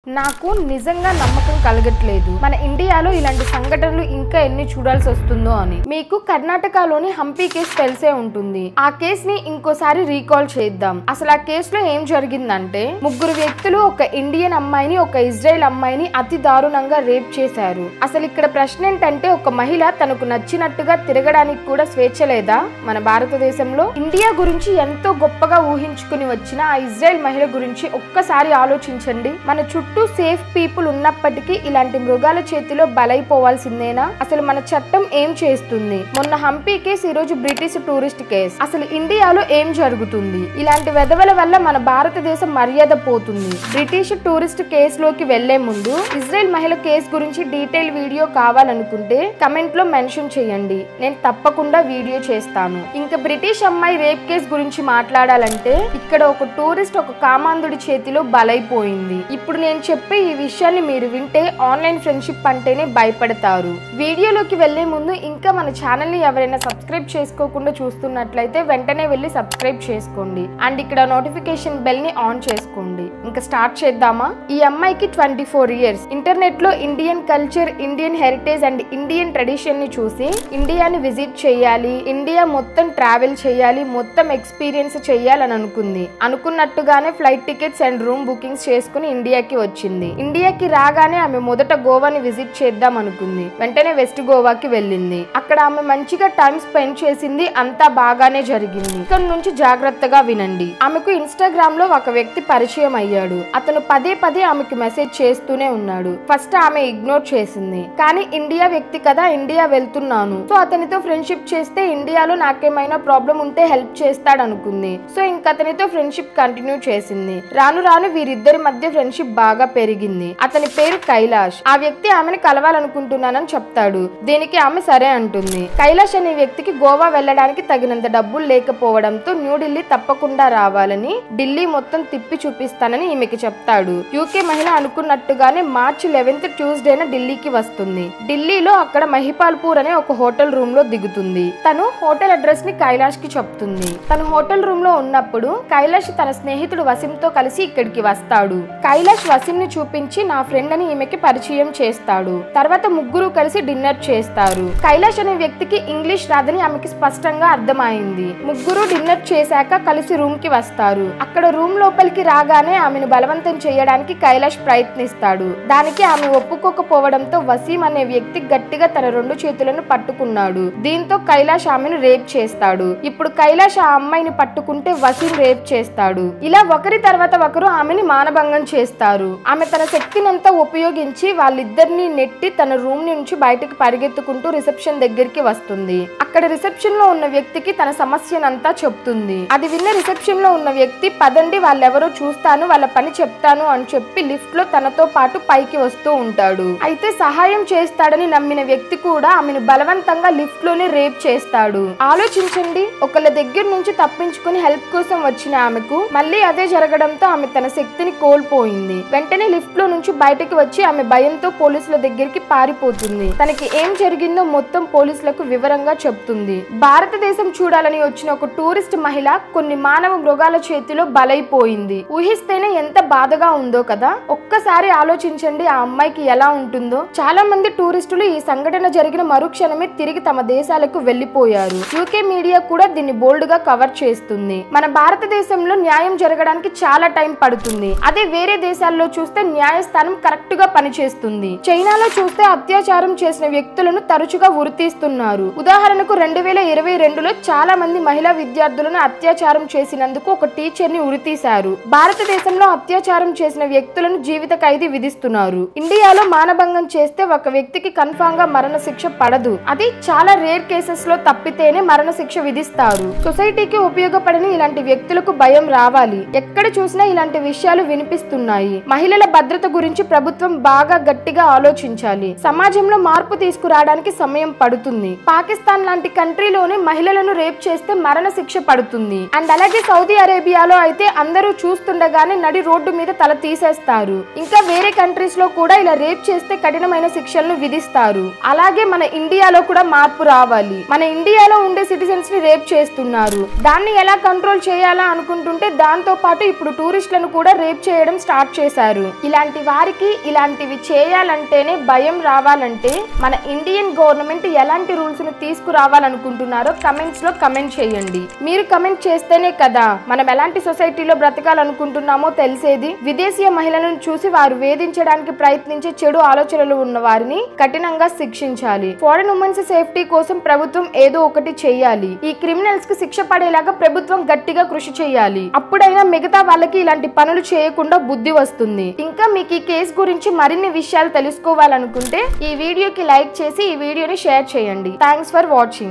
నాకు నిజంగా నమ్మకం కలగట్లేదు మన ఇండియాలో ఇలాంటి సంఘటనలు ఇంకా ఎన్ని చూడాల్సి వస్తుందో అని. మీకు కర్ణాటకలోని హంపి కేసు తెలిసే ఉంటుంది. ఆ కేసుని ఇంకోసారి రీకాల్ చేద్దాం. అసలు ఆ కేసులో ఏం జరిగిందంటే, ముగ్గురు వ్యక్తులు ఒక ఇండియన్ అమ్మాయిని ఒక ఇజ్రాయెల్ అమ్మాయిని అతి దారుణంగా రేప్ చేశారు. అసలు ఇక్కడ ప్రశ్న ఏంటంటే, ఒక మహిళ తనకు నచ్చినట్టుగా తిరగడానికి కూడా స్వేచ్ఛ లేదా మన భారతదేశంలో? ఇండియా గురించి ఎంతో గొప్పగా ఊహించుకుని వచ్చిన ఆ ఇజ్రాయెల్ మహిళ గురించి ఒక్కసారి ఆలోచించండి. మన చుట్టూ సేఫ్ పీపుల్ ఉన్నప్పటికీ ఇలాంటి మృగాల చేతిలో బలైపోవాల్సిందేనా? అసలు మన చట్టం ఏం చేస్తుంది? మొన్న హంపి కేసు, ఈ రోజు బ్రిటిష్ టూరిస్ట్ కేసు. అసలు ఇండియాలో ఏం జరుగుతుంది? ఇలాంటి వెధవల వల్ల మన భారతదేశం మర్యాద పోతుంది. బ్రిటిష్ టూరిస్ట్ కేసులోకి వెళ్లే ముందు ఇజ్రాయెల్ మహిళ కేసు గురించి డీటెయిల్ వీడియో కావాలనుకుంటే కమెంట్ లో మెన్షన్ చేయండి, నేను తప్పకుండా వీడియో చేస్తాను. ఇంకా బ్రిటిష్ అమ్మాయి రేప్ కేసు గురించి మాట్లాడాలంటే, ఇక్కడ ఒక టూరిస్ట్ ఒక కామాంధుడి చేతిలో బలైపోయింది. ఇప్పుడు నేను చెప్పే ఈ విషయాన్ని మీరు వింటే ఆన్లైన్ ఫ్రెండ్షిప్ అంటేనే భయపడతారు. వీడియోలోకి వెళ్లే ముందు ఇంకా మన ఛానల్ ని ఎవరైనా సబ్స్క్రైబ్ చేసుకోకుండా చూస్తున్నట్లయితే వెంటనే వెళ్ళి సబ్స్క్రైబ్ చేసుకోండి అండ్ ఇక్కడ నోటిఫికేషన్ బెల్ ని ఆన్ చేసుకోండి. ఇంకా స్టార్ట్ చేద్దామా? ఈ అమ్మాయికి 24 ఇయర్స్. ఇంటర్నెట్ లో Indian culture, Indian heritage and Indian tradition ని చూసి ఇండియాని విజిట్ చేయాలి, ఇండియా మొత్తం ట్రావెల్ చేయాలి, మొత్తం ఎక్స్పీరియన్స్ చేయాలని అనుకుంది. అనుకున్నట్టుగానే flight tickets and room bookings చేసుకుని ఇండియాకి వచ్చింది. ఇండియాకి రాగానే ఆమె మొదట గోవాని విజిట్ చేద్దాం అనుకుంది. వెంటనే వెస్ట్ గోవాకి వెళ్ళింది. అక్కడ ఆమె మంచిగా టైం స్పెండ్ చేసింది. అంతా బాగానే జరిగింది. ఇక్కడ నుంచి జాగ్రత్తగా వినండి. ఆమెకు ఇన్స్టాగ్రామ్ లో ఒక వ్యక్తి పరిచయం అయ్యాడు. అతను పదే పదే ఆమెకు మెసేజ్ చేస్తూనే ఉన్నాడు. ఫస్ట్ ఆమె ఇగ్నోర్ చేసింది. కానీ ఇండియా వ్యక్తి కదా, ఇండియా వెళ్తున్నాను, సో అతనితో ఫ్రెండ్షిప్ చేస్తే ఇండియాలో నాకేమైనా ప్రాబ్లం ఉంటే హెల్ప్ చేస్తాడు అనుకుంది. సో ఇంక అతనితో ఫ్రెండ్షిప్ కంటిన్యూ చేసింది. రాను రాను వీరిద్దరి మధ్య ఫ్రెండ్షిప్ బాగా పెరిగింది. అతని పేరు కైలాష్. ఆ వ్యక్తి ఆమెను కలవాలనుకుంటున్నానని చెప్తాడు. దీనికి ఆమె సరే అంటుంది. కైలాష్ అనే వ్యక్తికి గోవా వెళ్ళడానికి తగినంత డబ్బులు లేకపోవడంతో న్యూఢిల్లీ తప్పకుండా రావాలని, ఢిల్లీ మొత్తం తిప్పి చూపిస్తానని ఈమెకి చెప్తాడు. యూకే మహిళ అనుకున్నట్టుగానే మార్చి 11th ట్యూస్డేన ఢిల్లీకి వస్తుంది. ఢిల్లీలో అక్కడ మహిపాల్పూర్ అనే ఒక హోటల్ రూమ్ లో దిగుతుంది. తను హోటల్ అడ్రస్ ని కైలాష్ కి చెప్తుంది. తను హోటల్ రూమ్ లో ఉన్నప్పుడు కైలాష్ తన స్నేహితుడు వసీం తో కలిసి ఇక్కడికి వస్తాడు. కైలాష్ వసీం ని చూపించి నా ఫ్రెండ్ అని ఈమెకి పరిచయం చేస్తాడు. తర్వాత ముగ్గురు కలిసి డిన్నర్ చేస్తారు. కైలాష్ అనే వ్యక్తికి ఇంగ్లీష్ రాదని ఆమెకి స్పష్టంగా అర్థమైంది. ముగ్గురు డిన్నర్ చేశాక కలిసి రూమ్ కి వస్తారు. అక్కడ రూమ్ లోపలికి రాగానే ఆమెను బలవంతం చేయడానికి కైలాష్ ప్రయత్నిస్తాడు. దానికి ఆమె ఒప్పుకోకపోవడంతో వసీం అనే వ్యక్తి గట్టిగా తన 2 చేతులను పట్టుకున్నాడు. దీంతో కైలాష్ ఆమెను రేప్ చేస్తాడు. ఇప్పుడు కైలాష్ ఆ అమ్మాయిని పట్టుకుంటే వసీం రేప్ చేస్తాడు. ఇలా ఒకరి తర్వాత ఒకరు ఆమెని మానభంగం చేస్తారు. ఆమె తన శక్తినంతా ఉపయోగించి వాళ్ళిద్దరిని నెట్టి తన రూమ్ నుంచి బయటకు పరిగెత్తుకుంటూ రిసెప్షన్ దగ్గరికి వస్తుంది. అక్కడ రిసెప్షన్ లో ఉన్న వ్యక్తికి తన సమస్యనంతా చెప్తుంది. అది విన్న రిసెప్షన్ లో ఉన్న వ్యక్తి, పదండి వాళ్ళెవరో చూస్తాను, వాళ్ళ పని చెప్తాను అని చెప్పి లిఫ్ట్ లో తనతో పాటు పైకి వస్తూ ఉంటాడు. అయితే సహాయం చేస్తాడని నమ్మిన వ్యక్తి కూడా ఆమెను బలవంతంగా లిఫ్ట్ లోనే రేప్ చేస్తాడు. ఆలోచించండి, ఒకళ్ళ దగ్గర నుంచి తప్పించుకుని హెల్ప్ కోసం వచ్చిన ఆమెకు మళ్ళీ అదే జరగడంతో ఆమె తన శక్తిని కోల్పోయింది. వెంటనే లిఫ్ట్ లో నుంచి బయటకు వచ్చి ఆమె భయంతో పోలీసుల దగ్గరికి పారిపోతుంది. తనకి ఏం జరిగిందో మొత్తం పోలీసులకు వివరంగా చెప్తుంది. భారతదేశం చూడాలని వచ్చిన ఒక టూరిస్ట్ మహిళ కొన్ని మానవ మృగాల చేతిలో బలైపోయింది. ఊహిస్తేనే ఎంత బాధగా ఉందో కదా. ఒక్కసారి ఆలోచించండి ఆ అమ్మాయికి ఎలా ఉంటుందో. చాలా మంది టూరిస్టులు ఈ సంఘటన జరిగిన మరుక్షణమే తిరిగి తమ దేశాలకు వెళ్లిపోయారు. యూకే మీడియా కూడా దీన్ని బోల్డ్ గా కవర్ చేస్తుంది. మన భారతదేశంలో న్యాయం జరగడానికి చాలా టైం పడుతుంది. అదే వేరే దేశాల్లో చూస్తే న్యాయస్థానం కరెక్ట్ గా పనిచేస్తుంది. చైనాలో చూస్తే అత్యాచారం చేసిన వ్యక్తులను తరచుగా ఉరితీస్తున్నారు. ఉదాహరణకు 2022లో చాలా మంది మహిళా విద్యార్థులను అత్యాచారం చేసినందుకు ఒక టీచర్ ని ఉరితీశారు. భారతదేశంలో అత్యాచారం చేసిన వ్యక్తులను జీవిత ఖైదీ విధిస్తున్నారు. ఇండియాలో మానభంగం చేస్తే ఒక వ్యక్తికి కన్ఫామ్ గా మరణ శిక్ష పడదు. అది చాలా రేర్ కేసెస్ లో తప్పితేనే మరణ శిక్ష విధిస్తారు. సొసైటీకి ఉపయోగపడని ఇలాంటి వ్యక్తులకు భయం రావాలి. ఎక్కడ చూసినా ఇలాంటి విషయాలు వినిపిస్తున్నాయి. మహిళల భద్రత గురించి ప్రభుత్వం బాగా గట్టిగా ఆలోచించాలి. సమాజంలో మార్పు తీసుకురావడానికి సమయం పడుతుంది. పాకిస్తాన్ లాంటి కంట్రీలోనే మహిళలను రేప్ చేస్తే మరణ శిక్ష పడుతుంది. అండ్ అలాగే సౌదీ అరేబియాలో అయితే అందరూ చూస్తుండగానే నడి నుండి రోడ్డు మీద తల తీసేస్తారు. ఇంకా వేరే కంట్రీస్ లో కూడా ఇలా రేప్ చేస్తే కఠినమైన శిక్షలను విధిస్తారు. అలాగే మన ఇండియాలో కూడా మార్పు రావాలి. మన ఇండియాలో ఉండే సిటిజన్స్ ని రేప్ చేస్తున్నారు. దాన్ని ఎలా కంట్రోల్ చేయాలా అనుకుంటుంటే దాంతో పాటు ఇప్పుడు టూరిస్టులను కూడా రేప్ చేయడం స్టార్ట్ చేశారు. ఇలాంటి వారికి ఇలాంటివి చేయాలంటేనే భయం రావాలంటే మన ఇండియన్ గవర్నమెంట్ ఎలాంటి రూల్స్ ను తీసుకురావాలనుకుంటున్నారో కమెంట్స్ లో కమెంట్ చేయండి. మీరు కమెంట్ చేస్తేనే కదా మనం ఎలాంటి సొసైటీలో బ్రతకాలనుకుంటున్నామో తెలిసేది. విదేశీయ మహిళలను చూసి వారు వేధించడానికి ప్రయత్నించే చెడు ఆలోచనలు ఉన్న వారిని కఠినంగా శిక్షించాలి. ఫారెన్ ఉమెన్స్ సేఫ్టీ కోసం ప్రభుత్వం ఏదో ఒకటి చెయ్యాలి. ఈ క్రిమినల్స్ కి శిక్ష పడేలాగా ప్రభుత్వం గట్టిగా కృషి చేయాలి. అప్పుడైనా మిగతా వాళ్ళకి ఇలాంటి పనులు చేయకుండా బుద్ధి వస్తుంది. ఇంకా మీకు ఈ కేసు గురించి మరిన్ని విషయాలు తెలుసుకోవాలనుకుంటే ఈ వీడియోకి లైక్ చేసి ఈ వీడియోని షేర్ చేయండి. Thanks for watching.